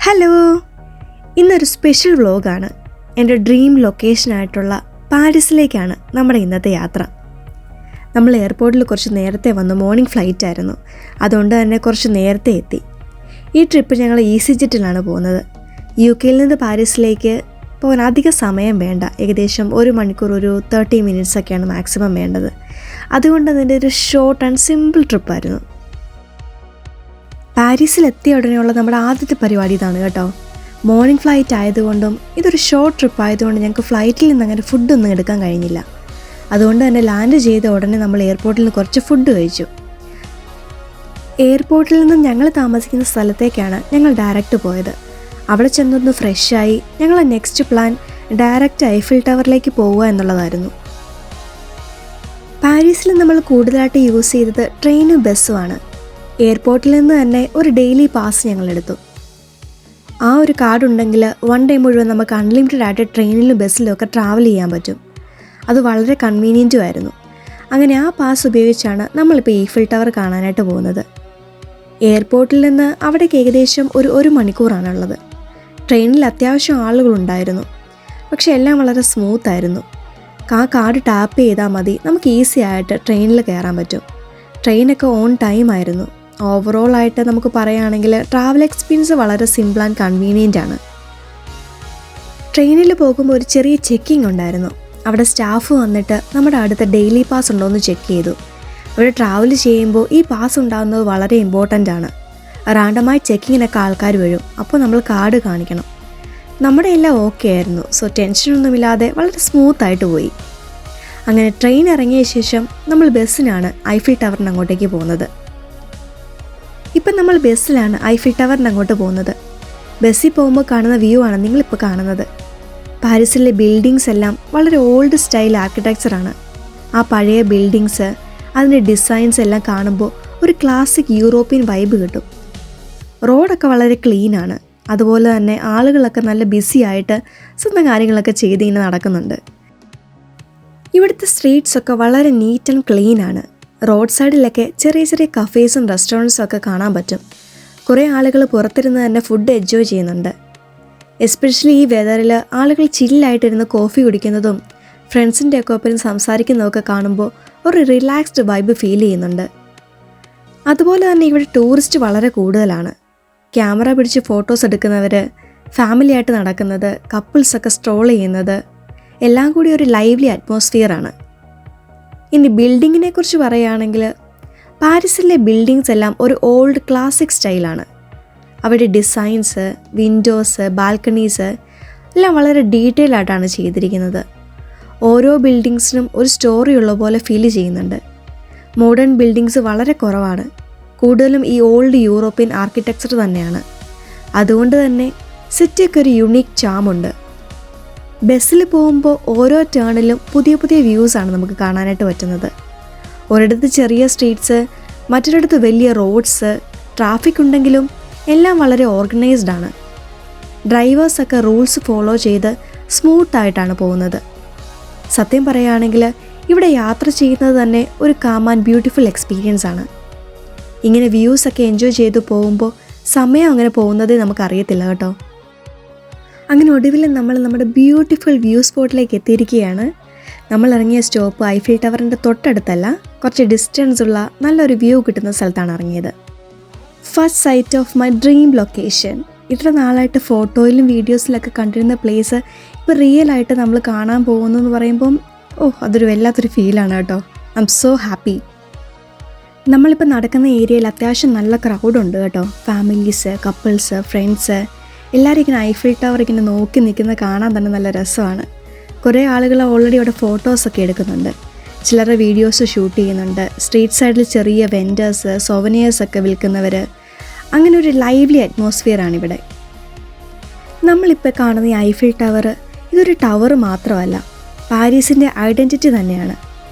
Hello, ഇന്നൊരു special വ്ലോഗാണ്. എൻ്റെ dream ലൊക്കേഷനായിട്ടുള്ള പാരീസിലേക്കാണ് നമ്മുടെ ഇന്നത്തെ യാത്ര. നമ്മൾ എയർപോർട്ടിൽ കുറച്ച് നേരത്തെ വന്നു. മോർണിംഗ് ഫ്ലൈറ്റ് ആയിരുന്നു, അതുകൊണ്ട് തന്നെ കുറച്ച് നേരത്തെ എത്തി. ഈ ട്രിപ്പ് ഞങ്ങൾ EasyJet പോകുന്നത്. UK നിന്ന് പാരീസിലേക്ക് പോകാൻ അധിക സമയം വേണ്ട. ഏകദേശം 1 മണിക്കൂർ, ഒരു 30 minutes ഒക്കെയാണ് മാക്സിമം വേണ്ടത്. അതുകൊണ്ട് അതിൻ്റെ ഒരു ഷോർട്ട് ആൻഡ് സിമ്പിൾ ട്രിപ്പായിരുന്നു. പാരീസിലെത്തിയ ഉടനെയുള്ള നമ്മുടെ ആദ്യത്തെ പരിപാടി ഇതാണ് കേട്ടോ. മോർണിംഗ് ഫ്ലൈറ്റ് ആയതുകൊണ്ടും ഇതൊരു ഷോർട്ട് ട്രിപ്പ് ആയതുകൊണ്ട് ഞങ്ങൾക്ക് ഫ്ലൈറ്റിൽ നിന്ന് അങ്ങനെ ഫുഡൊന്നും എടുക്കാൻ കഴിഞ്ഞില്ല. അതുകൊണ്ട് തന്നെ ലാൻഡ് ചെയ്ത ഉടനെ നമ്മൾ എയർപോർട്ടിൽ നിന്ന് കുറച്ച് ഫുഡ് കഴിച്ചു. എയർപോർട്ടിൽ നിന്നും ഞങ്ങൾ താമസിക്കുന്ന സ്ഥലത്തേക്കാണ് ഞങ്ങൾ ഡയറക്റ്റ് പോയത്. അവിടെ ചെന്നൊന്ന് ഫ്രഷായി ഞങ്ങളെ നെക്സ്റ്റ് പ്ലാൻ ഡയറക്റ്റ് ഐഫിൽ ടവറിലേക്ക് പോവുക എന്നുള്ളതായിരുന്നു. പാരീസിൽ നമ്മൾ കൂടുതലായിട്ട് യൂസ് ചെയ്തത് ട്രെയിനും ബസ്സുമാണ്. എയർപോർട്ടിൽ നിന്ന് തന്നെ ഒരു ഡെയിലി പാസ് ഞങ്ങളെടുത്തു. ആ ഒരു കാർഡ് ഉണ്ടെങ്കിൽ 1 day മുഴുവൻ നമുക്ക് അൺലിമിറ്റഡ് ആയിട്ട് ട്രെയിനിലും ബസ്സിലും ഒക്കെ ട്രാവൽ ചെയ്യാൻ പറ്റും. അത് വളരെ കൺവീനിയൻറ്റും ആയിരുന്നു. അങ്ങനെ ആ പാസ് ഉപയോഗിച്ചാണ് നമ്മളിപ്പോൾ ഈഫിൽ ടവർ കാണാനായിട്ട് പോകുന്നത്. എയർപോർട്ടിൽ നിന്ന് അവിടേക്ക് ഏകദേശം ഒരു മണിക്കൂറാണുള്ളത്. ട്രെയിനിൽ അത്യാവശ്യം ആളുകളുണ്ടായിരുന്നു, പക്ഷെ എല്ലാം വളരെ സ്മൂത്തായിരുന്നു. ആ കാർഡ് ടാപ്പ് ചെയ്താൽ മതി, നമുക്ക് ഈസി ആയിട്ട് ട്രെയിനിൽ കയറാൻ പറ്റും. ട്രെയിനൊക്കെ ഓൺ ടൈം ആയിരുന്നു. ഓവറോൾ ആയിട്ട് നമുക്ക് പറയുകയാണെങ്കിൽ ട്രാവൽ എക്സ്പീരിയൻസ് വളരെ സിമ്പിൾ ആൻഡ് കൺവീനിയൻ്റ് ആണ്. ട്രെയിനിൽ പോകുമ്പോൾ ഒരു ചെറിയ ചെക്കിംഗ് ഉണ്ടായിരുന്നു. അവിടെ സ്റ്റാഫ് വന്നിട്ട് നമ്മുടെ അടുത്ത ഡെയിലി പാസ് ഉണ്ടോ എന്ന് ചെക്ക് ചെയ്തു. അവിടെ ട്രാവൽ ചെയ്യുമ്പോൾ ഈ പാസ് ഉണ്ടാകുന്നത് വളരെ ഇമ്പോർട്ടൻ്റ് ആണ്. റാൻഡമായി ചെക്കിങ്ങിനൊക്കെ ആൾക്കാർ വരും, അപ്പോൾ നമ്മൾ കാർഡ് കാണിക്കണം. നമ്മുടെ എല്ലാം ഓക്കെ ആയിരുന്നു. സോ ടെൻഷനൊന്നുമില്ലാതെ വളരെ സ്മൂത്തായിട്ട് പോയി. അങ്ങനെ ട്രെയിൻ ഇറങ്ങിയ ശേഷം നമ്മൾ ബസ്സിനാണ് ഐഫിൽ ടവറിന് അങ്ങോട്ടേക്ക് പോകുന്നത്. ഇപ്പം നമ്മൾ ബസ്സിലാണ് ഐഫിൽ ടവറിന് അങ്ങോട്ട് പോകുന്നത്. ബസ്സിൽ പോകുമ്പോൾ കാണുന്ന വ്യൂ ആണ് നിങ്ങളിപ്പോൾ കാണുന്നത്. പാരീസിലെ ബിൽഡിങ്സ് എല്ലാം വളരെ ഓൾഡ് സ്റ്റൈൽ ആർക്കിടെക്ചറാണ്. ആ പഴയ ബിൽഡിങ്സ്, അതിൻ്റെ ഡിസൈൻസ് എല്ലാം കാണുമ്പോൾ ഒരു ക്ലാസിക് യൂറോപ്യൻ വൈബ് കിട്ടും. റോഡൊക്കെ വളരെ ക്ലീനാണ്. അതുപോലെ തന്നെ ആളുകളൊക്കെ നല്ല ബിസി ആയിട്ട് സ്വന്തം കാര്യങ്ങളൊക്കെ ചെയ്തിങ്ങനെ നടക്കുന്നുണ്ട്. ഇവിടുത്തെ സ്ട്രീറ്റ്സൊക്കെ വളരെ നീറ്റ് ആൻഡ് ക്ലീൻ ആണ്. റോഡ് സൈഡിലൊക്കെ ചെറിയ ചെറിയ കഫേസും റെസ്റ്റോറൻറ്റ്സും ഒക്കെ കാണാൻ പറ്റും. കുറേ ആളുകൾ പുറത്തിരുന്ന് തന്നെ ഫുഡ് എൻജോയ് ചെയ്യുന്നുണ്ട്. എസ്പെഷ്യലി ഈ വെതറിൽ ആളുകൾ ചില്ലായിട്ടിരുന്ന് കോഫി കുടിക്കുന്നതും ഫ്രണ്ട്സിൻ്റെ ഒക്കെ ഒപ്പം സംസാരിക്കുന്നതൊക്കെ കാണുമ്പോൾ ഒരു റിലാക്സ്ഡ് വൈബ് ഫീൽ ചെയ്യുന്നുണ്ട്. അതുപോലെ തന്നെ ഇവിടെ ടൂറിസ്റ്റ് വളരെ കൂടുതലാണ്. ക്യാമറ പിടിച്ച് ഫോട്ടോസ് എടുക്കുന്നവർ, ഫാമിലി ആയിട്ട് നടക്കുന്നത്, കപ്പിൾസൊക്കെ സ്ട്രോൾ ചെയ്യുന്നത്, എല്ലാം കൂടി ഒരു ലൈവ്ലി അറ്റ്മോസ്ഫിയറാണ്. ഇനി ബിൽഡിങ്ങിനെ കുറിച്ച് പറയുകയാണെങ്കിൽ പാരീസിലെ ബിൽഡിങ്സ് എല്ലാം ഒരു ഓൾഡ് ക്ലാസിക് സ്റ്റൈലാണ്. അവിടെ ഡിസൈൻസ്, വിൻഡോസ്, ബാൽക്കണീസ് എല്ലാം വളരെ ഡീറ്റെയിൽ ആയിട്ടാണ് ചെയ്തിരിക്കുന്നത്. ഓരോ ബിൽഡിങ്സിനും ഒരു സ്റ്റോറി ഉള്ള പോലെ ഫീൽ ചെയ്യുന്നുണ്ട്. മോഡേൺ ബിൽഡിങ്സ് വളരെ കുറവാണ്. കൂടുതലും ഈ ഓൾഡ് യൂറോപ്യൻ ആർക്കിടെക്ചർ തന്നെയാണ്. അതുകൊണ്ട് തന്നെ സിറ്റിയൊക്കെ ഒരു യുണീക്ക് ചാമുണ്ട്. ബസ്സിൽ പോകുമ്പോൾ ഓരോ ടേണിലും പുതിയ പുതിയ വ്യൂസാണ് നമുക്ക് കാണാനായിട്ട് പറ്റുന്നത്. ഒരിടത്ത് ചെറിയ സ്ട്രീറ്റ്സ്, മറ്റൊരിടത്ത് വലിയ റോഡ്സ്, ട്രാഫിക് ഉണ്ടെങ്കിലും എല്ലാം വളരെ ഓർഗനൈസ്ഡ് ആണ്. ഡ്രൈവേഴ്സൊക്കെ റൂൾസ് ഫോളോ ചെയ്ത് സ്മൂത്തായിട്ടാണ് പോകുന്നത്. സത്യം പറയുകയാണെങ്കിൽ ഇവിടെ യാത്ര ചെയ്യുന്നത് തന്നെ ഒരു കാം ആൻഡ് ബ്യൂട്ടിഫുൾ എക്സ്പീരിയൻസ് ആണ്. ഇങ്ങനെ വ്യൂസൊക്കെ എൻജോയ് ചെയ്ത് പോകുമ്പോൾ സമയം അങ്ങനെ പോകുന്നതേ നമുക്കറിയത്തില്ല കേട്ടോ. അങ്ങനെ ഒടുവിൽ നമ്മൾ നമ്മുടെ ബ്യൂട്ടിഫുൾ വ്യൂ സ്പോട്ടിലേക്ക് എത്തിയിരിക്കുകയാണ്. നമ്മൾ ഇറങ്ങിയ സ്റ്റോപ്പ് ഐഫിൽ ടവറിൻ്റെ തൊട്ടടുത്തല്ല, കുറച്ച് ഡിസ്റ്റൻസ് ഉള്ള നല്ലൊരു വ്യൂ കിട്ടുന്ന സ്ഥലത്താണ് ഇറങ്ങിയത്. First sight of my dream location. ഇത്ര നാളായിട്ട് ഫോട്ടോയിലും വീഡിയോസിലൊക്കെ കണ്ടിരുന്ന പ്ലേസ് ഇപ്പോൾ റിയലായിട്ട് നമ്മൾ കാണാൻ പോകുന്നു എന്ന് പറയുമ്പം അതൊരു വല്ലാത്തൊരു ഫീലാണ് കേട്ടോ. I M so happy. നമ്മളിപ്പോൾ നടക്കുന്ന ഏരിയയിൽ അത്യാവശ്യം നല്ല ക്രൗഡുണ്ട് കേട്ടോ. ഫാമിലീസ്, കപ്പിൾസ്, ഫ്രണ്ട്സ് എല്ലാവരും ഇങ്ങനെ ഐഫിൽ ടവർ ഇങ്ങനെ നോക്കി നിൽക്കുന്നത് കാണാൻ തന്നെ നല്ല രസമാണ്. കുറേ ആളുകൾ ഓൾറെഡി അവിടെ ഫോട്ടോസൊക്കെ എടുക്കുന്നുണ്ട്, ചിലർ വീഡിയോസ് ഷൂട്ട് ചെയ്യുന്നുണ്ട്. സ്ട്രീറ്റ് സൈഡിൽ ചെറിയ വെൻഡേഴ്സ്, സൊവനിയേഴ്സൊക്കെ വിൽക്കുന്നവർ, അങ്ങനെ ഒരു ലൈവ്ലി അറ്റ്മോസ്ഫിയറാണ് ഇവിടെ. നമ്മളിപ്പോൾ കാണുന്ന ഈ ഐഫിൽ ടവർ ഇതൊരു ടവർ മാത്രമല്ല, പാരീസിൻ്റെ ഐഡൻറ്റിറ്റി തന്നെയാണ്.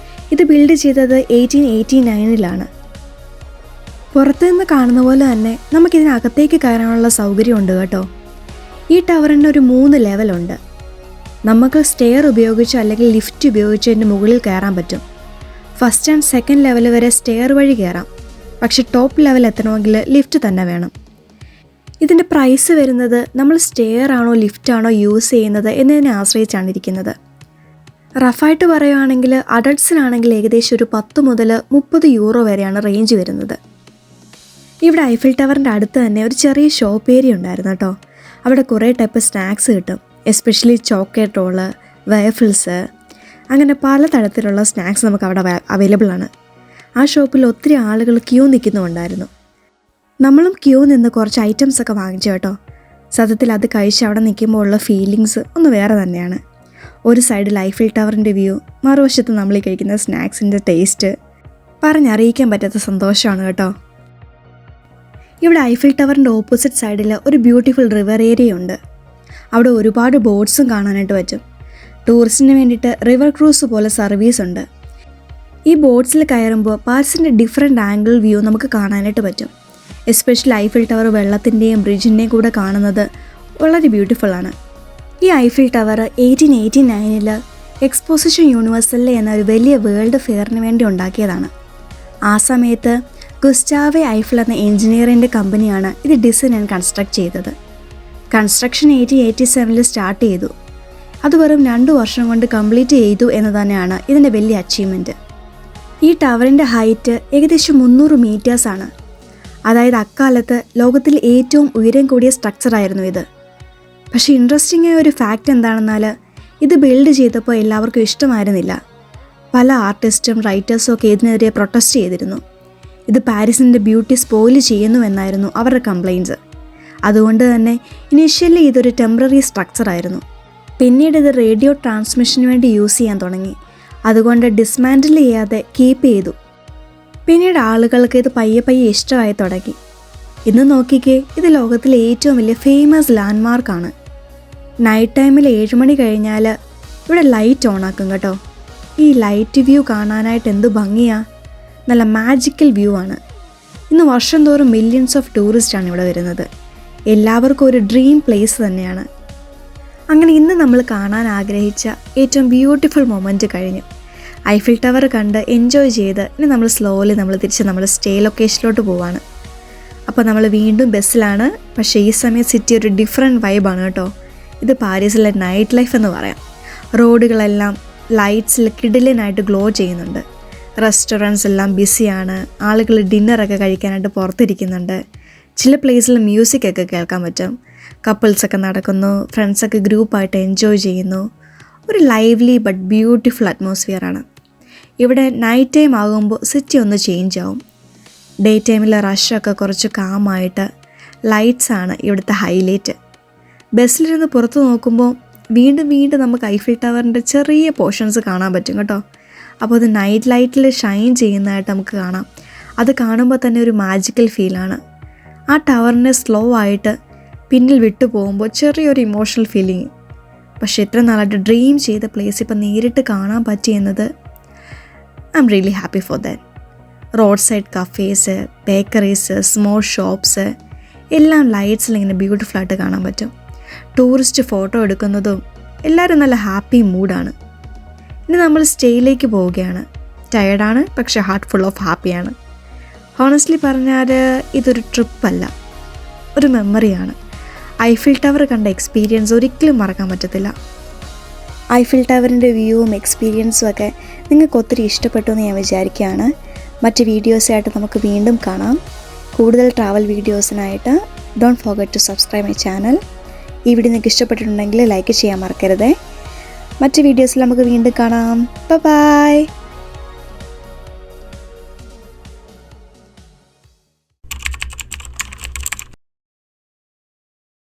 ഇത് ബിൽഡ് ചെയ്തത് 1889 പുറത്തുനിന്ന് കാണുന്ന പോലെ തന്നെ നമുക്കിതിനകത്തേക്ക് കയറാനുള്ള സൗകര്യമുണ്ട് കേട്ടോ. ഈ ടവറിന് ഒരു 3 ലെവലുണ്ട്. നമുക്ക് സ്റ്റെയർ ഉപയോഗിച്ചോ അല്ലെങ്കിൽ ലിഫ്റ്റ് ഉപയോഗിച്ചോ ഇതിൻ്റെ മുകളിൽ കയറാൻ പറ്റും. ഫസ്റ്റ് ആൻഡ് സെക്കൻഡ് ലെവൽ വരെ സ്റ്റെയർ വഴി കയറാം, പക്ഷെ ടോപ്പ് ലെവൽ എത്തണമെങ്കിൽ ലിഫ്റ്റ് തന്നെ വേണം. ഇതിൻ്റെ പ്രൈസ് വരുന്നത് നമ്മൾ സ്റ്റെയർ ആണോ ലിഫ്റ്റ് ആണോ യൂസ് ചെയ്യുന്നത് എന്നതിനെ ആശ്രയിച്ചാണ് ഇരിക്കുന്നത്. റഫായിട്ട് പറയുകയാണെങ്കിൽ അഡൾട്ട്സിനാണെങ്കിൽ ഏകദേശം ഒരു 10 മുതൽ 30 യൂറോ വരെയാണ് റേഞ്ച് വരുന്നത്. ഇവിടെ ഐഫിൽ ടവറിൻ്റെ അടുത്ത് തന്നെ ഒരു ചെറിയ ഷോപ്പ് ഏരിയ ഉണ്ടായിരുന്നു കേട്ടോ. അവിടെ കുറേ ടൈപ്പ് സ്നാക്സ് കിട്ടും, എസ്പെഷ്യലി ചോക്ലേറ്റ് റോള്, വേഫിൾസ്, അങ്ങനെ പല തരത്തിലുള്ള സ്നാക്സ് നമുക്ക് അവിടെ അവൈലബിൾ ആണ്. ആ ഷോപ്പിൽ ഒത്തിരി ആളുകൾ ക്യൂ നിൽക്കുന്നുണ്ടായിരുന്നു. നമ്മളും ക്യൂ നിന്ന് കുറച്ച് ഐറ്റംസൊക്കെ വാങ്ങിച്ചു കേട്ടോ. സത്യത്തിൽ അത് കഴിച്ച് അവിടെ നിൽക്കുമ്പോൾ ഉള്ള ഫീലിങ്സ് ഒന്ന് വേറെ തന്നെയാണ്. ഒരു സൈഡിൽ ഐഫിൽ ടവറിൻ്റെ വ്യൂ, മറുവശത്ത് നമ്മൾ കഴിക്കുന്ന സ്നാക്സിൻ്റെ ടേസ്റ്റ് പറഞ്ഞറിയിക്കാൻ പറ്റാത്ത സന്തോഷമാണ് കേട്ടോ. ഇവിടെ ഐഫിൽ ടവറിൻ്റെ ഓപ്പോസിറ്റ് സൈഡിൽ ഒരു ബ്യൂട്ടിഫുൾ റിവർ ഏരിയ ഉണ്ട്. അവിടെ ഒരുപാട് ബോട്ട്സും കാണാനായിട്ട് പറ്റും. ടൂറിസ്റ്റിന് വേണ്ടിയിട്ട് റിവർ ക്രൂസ് പോലെ സർവീസ് ഉണ്ട്. ഈ ബോട്ട്സിൽ കയറുമ്പോൾ പാരിസിൻ്റെ ഡിഫറെൻറ്റ് ആംഗിൾ വ്യൂ നമുക്ക് കാണാനായിട്ട് പറ്റും. എസ്പെഷ്യലി ഐഫിൽ ടവർ വെള്ളത്തിൻ്റെയും ബ്രിഡ്ജിൻ്റെയും കൂടെ കാണുന്നത് വളരെ ബ്യൂട്ടിഫുള്ളാണ്. ഈ ഐഫിൽ ടവർ 1889 എക്സ്പോസിഷൻ യൂണിവേഴ്സൽ എന്ന ഒരു വലിയ വേൾഡ് ഫെയറിന് വേണ്ടി ഉണ്ടാക്കിയതാണ്. ആ സമയത്ത് ഗുസ്റ്റാവെ ഐഫിൽ എന്ന എഞ്ചിനീയറിൻ്റെ കമ്പനിയാണ് ഇത് ഡിസൈൻ ആൻഡ് കൺസ്ട്രക്ട് ചെയ്തത്. കൺസ്ട്രക്ഷൻ 1887 സ്റ്റാർട്ട് ചെയ്തു. അത് വെറും 2 വർഷം കൊണ്ട് കംപ്ലീറ്റ് ചെയ്തു എന്ന് തന്നെയാണ് ഇതിൻ്റെ വലിയ അച്ചീവ്മെൻറ്റ്. ഈ ടവറിൻ്റെ ഹൈറ്റ് ഏകദേശം 300 മീറ്റേഴ്സാണ്. അതായത് അക്കാലത്ത് ലോകത്തിൽ ഏറ്റവും ഉയരം കൂടിയ സ്ട്രക്ചറായിരുന്നു ഇത്. പക്ഷേ ഇൻട്രസ്റ്റിംഗ് ആയ ഒരു ഫാക്റ്റ് എന്താണെന്നാൽ ഇത് ബിൽഡ് ചെയ്തപ്പോൾ എല്ലാവർക്കും ഇഷ്ടമായിരുന്നില്ല. പല ആർട്ടിസ്റ്റും റൈറ്റേഴ്സും ഒക്കെ ഇതിനെതിരെ പ്രൊട്ടസ്റ്റ് ചെയ്തിരുന്നു. ഇത് പാരീസിൻ്റെ ബ്യൂട്ടി സ്പോയിൽ ചെയ്യുന്നു എന്നായിരുന്നു അവരുടെ കംപ്ലയിൻറ്റ്സ്. അതുകൊണ്ട് തന്നെ ഇനീഷ്യലി ഇതൊരു ടെമ്പററി സ്ട്രക്ചറായിരുന്നു. പിന്നീട് ഇത് റേഡിയോ ട്രാൻസ്മിഷന് വേണ്ടി യൂസ് ചെയ്യാൻ തുടങ്ങി. അതുകൊണ്ട് ഡിസ്മാൻഡിൽ ചെയ്യാതെ കീപ്പ് ചെയ്തു. പിന്നീട് ആളുകൾക്ക് ഇത് പയ്യെ ഇഷ്ടമായി തുടങ്ങി. ഇന്ന് നോക്കിക്കേ, ഇത് ലോകത്തിലെ ഏറ്റവും വലിയ ഫേമസ് ലാൻഡ്മാർക്കാണ്. നൈറ്റ് ടൈമിൽ 7 മണി കഴിഞ്ഞാൽ ഇവിടെ ലൈറ്റ് ഓൺ ആക്കും കേട്ടോ. ഈ ലൈറ്റ് വ്യൂ കാണാനായിട്ട് എന്ത് ഭംഗിയാ! നല്ല മാജിക്കൽ വ്യൂ ആണ്. ഇന്ന് വർഷം തോറും മില്യൺസ് ഓഫ് ടൂറിസ്റ്റാണ് ഇവിടെ വരുന്നത്. എല്ലാവർക്കും ഒരു ഡ്രീം പ്ലേസ് തന്നെയാണ്. അങ്ങനെ ഇന്ന് നമ്മൾ കാണാൻ ആഗ്രഹിച്ച ഏറ്റവും ബ്യൂട്ടിഫുൾ മൊമെൻറ്റ് കഴിഞ്ഞു. ഐഫിൽ ടവർ കണ്ട് എൻജോയ് ചെയ്ത് ഇനി നമ്മൾ സ്ലോലി തിരിച്ച് നമ്മൾ സ്റ്റേ ലൊക്കേഷനിലോട്ട് പോവാണ്. അപ്പോൾ നമ്മൾ വീണ്ടും ബസ്സിലാണ്. പക്ഷേ ഈ സമയം സിറ്റി ഒരു ഡിഫറെൻറ്റ് വൈബാണ് കേട്ടോ. ഇത് പാരീസിലെ നൈറ്റ് ലൈഫ് എന്ന് പറയാം. റോഡുകളെല്ലാം ലൈറ്റ്സിൽ കിടിലനായിട്ട് ഗ്ലോ ചെയ്യുന്നുണ്ട്. റെസ്റ്റോറൻറ്റ്സ് എല്ലാം ബിസിയാണ്. ആളുകൾ ഡിന്നറൊക്കെ കഴിക്കാനായിട്ട് പുറത്തിരിക്കുന്നുണ്ട്. ചില പ്ലേസിൽ മ്യൂസിക്കൊക്കെ കേൾക്കാൻ പറ്റും. കപ്പിൾസൊക്കെ നടക്കുന്നു, ഫ്രണ്ട്സൊക്കെ ഗ്രൂപ്പായിട്ട് എൻജോയ് ചെയ്യുന്നു. ഒരു ലൈവ്ലി ബട്ട് ബ്യൂട്ടിഫുൾ അറ്റ്മോസ്ഫിയറാണ്. ഇവിടെ നൈറ്റ് ടൈം ആകുമ്പോൾ സിറ്റി ഒന്ന് ചേഞ്ച് ആവും. ഡേ ടൈമിലെ റഷൊക്കെ കുറച്ച് കാമായിട്ട് ലൈറ്റ്സാണ് ഇവിടുത്തെ ഹൈലൈറ്റ്. ബസ്സിലിരുന്ന് പുറത്ത് നോക്കുമ്പോൾ വീണ്ടും നമുക്ക് ഐഫിൽ ടവറിൻ്റെ ചെറിയ പോർഷൻസ് കാണാൻ പറ്റും കേട്ടോ. അപ്പോൾ അത് നൈറ്റ് ലൈറ്റിൽ ഷൈൻ ചെയ്യുന്നതായിട്ട് നമുക്ക് കാണാം. അത് കാണുമ്പോൾ തന്നെ ഒരു മാജിക്കൽ ഫീലാണ്. ആ ടവറിനെ സ്ലോ ആയിട്ട് പിന്നിൽ വിട്ടു പോകുമ്പോൾ ചെറിയൊരു ഇമോഷണൽ ഫീലിംഗ്. പക്ഷേ ഇത്ര നാളായിട്ട് ഡ്രീം ചെയ്ത പ്ലേസ് ഇപ്പം നേരിട്ട് കാണാൻ പറ്റിയെന്നത് I'm really happy for that. Road side cafes, bakeries, small shops എല്ലാം ലൈറ്റ്സിൽ ഇങ്ങനെ ബ്യൂട്ടിഫുള്ളായിട്ട് കാണാൻ പറ്റും. ടൂറിസ്റ്റ് ഫോട്ടോ എടുക്കുന്നതും എല്ലാവരും നല്ല ഹാപ്പി മൂഡാണ്. ഇനി നമ്മൾ സ്റ്റേയിലേക്ക് പോവുകയാണ്. ടയേർഡാണ്, പക്ഷേ ഹാർട്ട് ഫുൾ ഓഫ് ഹാപ്പിയാണ്. ഹോണസ്റ്റ്ലി പറഞ്ഞാൽ ഇതൊരു ട്രിപ്പല്ല, ഒരു മെമ്മറിയാണ്. ഐഫിൽ ടവർ കണ്ട എക്സ്പീരിയൻസ് ഒരിക്കലും മറക്കാൻ പറ്റത്തില്ല. ഐഫിൽ ടവറിൻ്റെ വ്യൂവും എക്സ്പീരിയൻസും ഒക്കെ നിങ്ങൾക്ക് ഒത്തിരി ഇഷ്ടപ്പെട്ടു എന്ന് ഞാൻ വിചാരിക്കുകയാണ്. മറ്റ് വീഡിയോസായിട്ട് നമുക്ക് വീണ്ടും കാണാം. കൂടുതൽ ട്രാവൽ വീഡിയോസിനായിട്ട് don't forget to subscribe my channel. ഈ വീഡിയോ നിങ്ങൾക്ക് ഇഷ്ടപ്പെട്ടിട്ടുണ്ടെങ്കിൽ ലൈക്ക് ചെയ്യാൻ മറക്കരുതേ. മറ്റ് വീഡിയോസിൽ നമുക്ക് വീണ്ടും കാണാം. ബൈ.